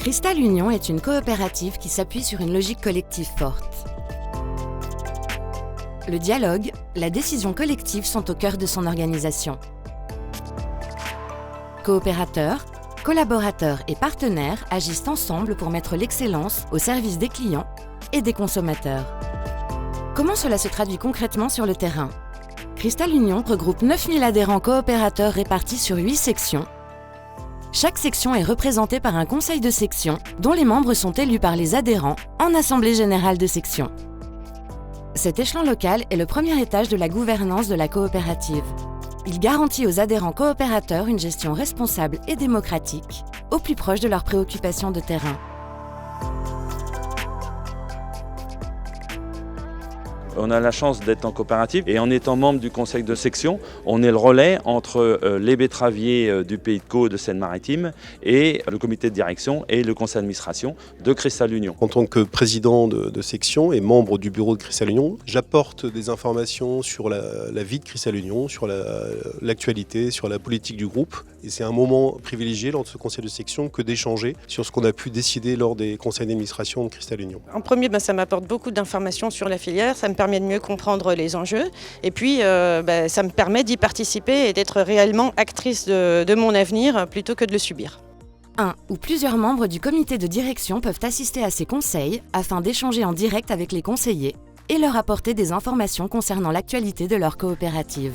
Cristal Union est une coopérative qui s'appuie sur une logique collective forte. Le dialogue, la décision collective sont au cœur de son organisation. Coopérateurs, collaborateurs et partenaires agissent ensemble pour mettre l'excellence au service des clients et des consommateurs. Comment cela se traduit concrètement sur le terrain ? Cristal Union regroupe 9000 adhérents coopérateurs répartis sur 8 sections. Chaque section est représentée par un conseil de section dont les membres sont élus par les adhérents en assemblée générale de section. Cet échelon local est le premier étage de la gouvernance de la coopérative. Il garantit aux adhérents coopérateurs une gestion responsable et démocratique, au plus proche de leurs préoccupations de terrain. On a la chance d'être en coopérative et en étant membre du conseil de section, on est le relais entre les betteraviers du Pays de Caux de Seine-Maritime et le comité de direction et le conseil d'administration de Cristal Union. En tant que président de section et membre du bureau de Cristal Union, j'apporte des informations sur la vie de Cristal Union, sur l'actualité, sur la politique du groupe. Et c'est un moment privilégié lors de ce conseil de section que d'échanger sur ce qu'on a pu décider lors des conseils d'administration de Cristal Union. En premier, ça m'apporte beaucoup d'informations sur la filière, ça me permet de mieux comprendre les enjeux et puis ça me permet d'y participer et d'être réellement actrice de mon avenir plutôt que de le subir. Un ou plusieurs membres du comité de direction peuvent assister à ces conseils afin d'échanger en direct avec les conseillers et leur apporter des informations concernant l'actualité de leur coopérative.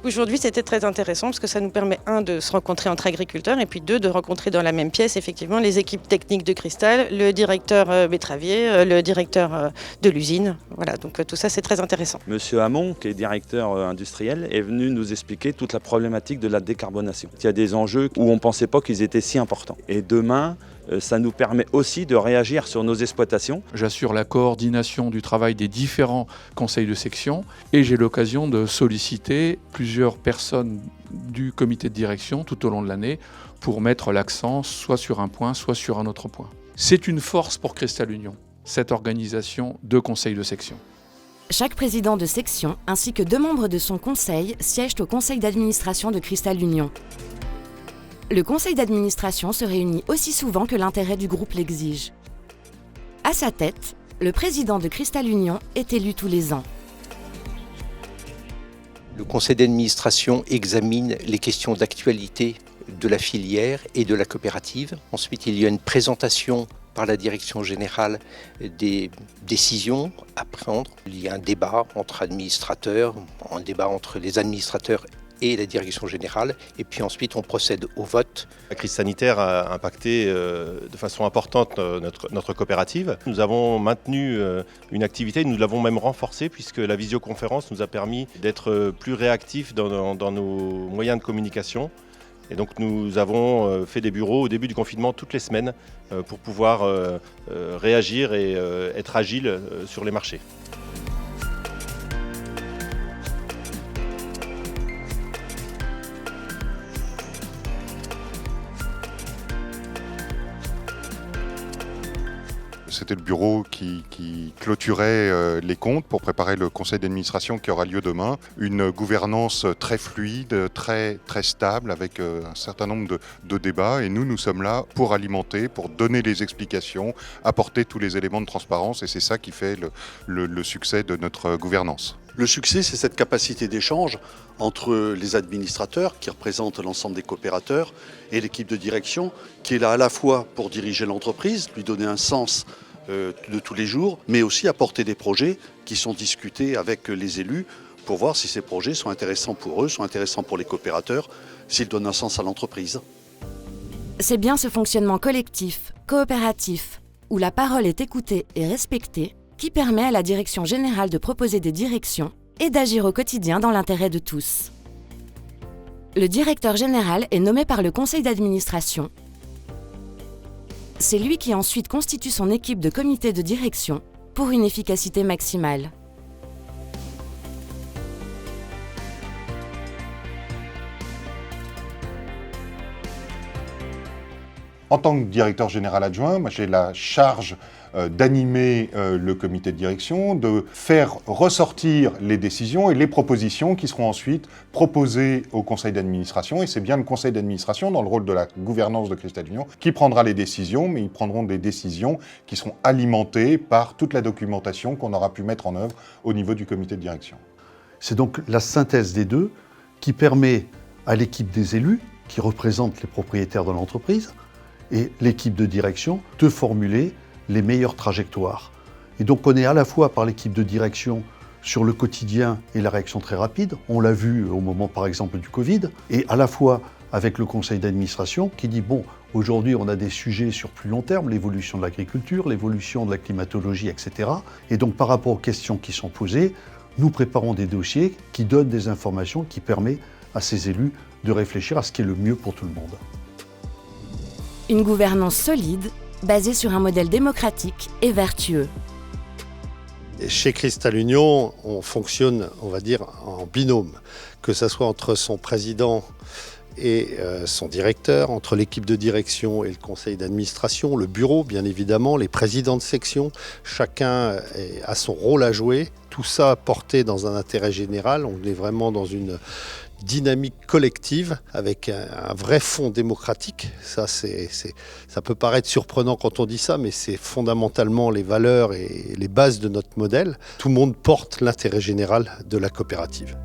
Aujourd'hui, c'était très intéressant parce que ça nous permet, de se rencontrer entre agriculteurs et puis de rencontrer dans la même pièce, effectivement, les équipes techniques de Cristal, le directeur betteravier, le directeur de l'usine. Voilà, donc tout ça, c'est très intéressant. Monsieur Hamon, qui est directeur industriel, est venu nous expliquer toute la problématique de la décarbonation. Il y a des enjeux où on ne pensait pas qu'ils étaient si importants. Et demain, ça nous permet aussi de réagir sur nos exploitations. J'assure la coordination du travail des différents conseils de section et j'ai l'occasion de solliciter plusieurs personnes du comité de direction tout au long de l'année pour mettre l'accent soit sur un point, soit sur un autre point. C'est une force pour Cristal Union, cette organisation de conseils de section. Chaque président de section ainsi que 2 membres de son conseil siègent au conseil d'administration de Cristal Union. Le conseil d'administration se réunit aussi souvent que l'intérêt du groupe l'exige. À sa tête, le président de Cristal Union est élu tous les ans. Le conseil d'administration examine les questions d'actualité de la filière et de la coopérative. Ensuite, il y a une présentation par la direction générale des décisions à prendre. Il y a un débat entre administrateurs, un débat entre les administrateurs et la direction générale, et puis ensuite on procède au vote. La crise sanitaire a impacté de façon importante notre coopérative. Nous avons maintenu une activité, nous l'avons même renforcée puisque la visioconférence nous a permis d'être plus réactifs dans nos moyens de communication. Et donc nous avons fait des bureaux au début du confinement toutes les semaines pour pouvoir réagir et être agile sur les marchés. C'était le bureau qui clôturait les comptes pour préparer le conseil d'administration qui aura lieu demain. Une gouvernance très fluide, très stable, avec un certain nombre de débats. Et nous sommes là pour alimenter, pour donner les explications, apporter tous les éléments de transparence. Et c'est ça qui fait le succès de notre gouvernance. Le succès, c'est cette capacité d'échange entre les administrateurs qui représentent l'ensemble des coopérateurs et l'équipe de direction qui est là à la fois pour diriger l'entreprise, lui donner un sens de tous les jours, mais aussi apporter des projets qui sont discutés avec les élus pour voir si ces projets sont intéressants pour eux, sont intéressants pour les coopérateurs, s'ils donnent un sens à l'entreprise. C'est bien ce fonctionnement collectif, coopératif, où la parole est écoutée et respectée, qui permet à la direction générale de proposer des directions et d'agir au quotidien dans l'intérêt de tous. Le directeur général est nommé par le conseil d'administration. C'est lui qui ensuite constitue son équipe de comité de direction pour une efficacité maximale. En tant que directeur général adjoint, moi j'ai la charge d'animer le comité de direction, de faire ressortir les décisions et les propositions qui seront ensuite proposées au conseil d'administration. Et c'est bien le conseil d'administration, dans le rôle de la gouvernance de Cristal Union, qui prendra les décisions, mais ils prendront des décisions qui seront alimentées par toute la documentation qu'on aura pu mettre en œuvre au niveau du comité de direction. C'est donc la synthèse des deux qui permet à l'équipe des élus, qui représente les propriétaires de l'entreprise, et l'équipe de direction de formuler les meilleures trajectoires. Et donc on est à la fois par l'équipe de direction sur le quotidien et la réaction très rapide, on l'a vu au moment par exemple du Covid, et à la fois avec le conseil d'administration qui dit bon, aujourd'hui on a des sujets sur plus long terme, l'évolution de l'agriculture, l'évolution de la climatologie, etc. Et donc par rapport aux questions qui sont posées, nous préparons des dossiers qui donnent des informations qui permettent à ces élus de réfléchir à ce qui est le mieux pour tout le monde. Une gouvernance solide, basée sur un modèle démocratique et vertueux. Chez Cristal Union, on fonctionne, on va dire, en binôme, que ce soit entre son président et son directeur, entre l'équipe de direction et le conseil d'administration, le bureau bien évidemment, les présidents de section, chacun a son rôle à jouer, tout ça porté dans un intérêt général, on est vraiment dans une dynamique collective avec un vrai fond démocratique. Ça peut paraître surprenant quand on dit ça, mais c'est fondamentalement les valeurs et les bases de notre modèle. Tout le monde porte l'intérêt général de la coopérative.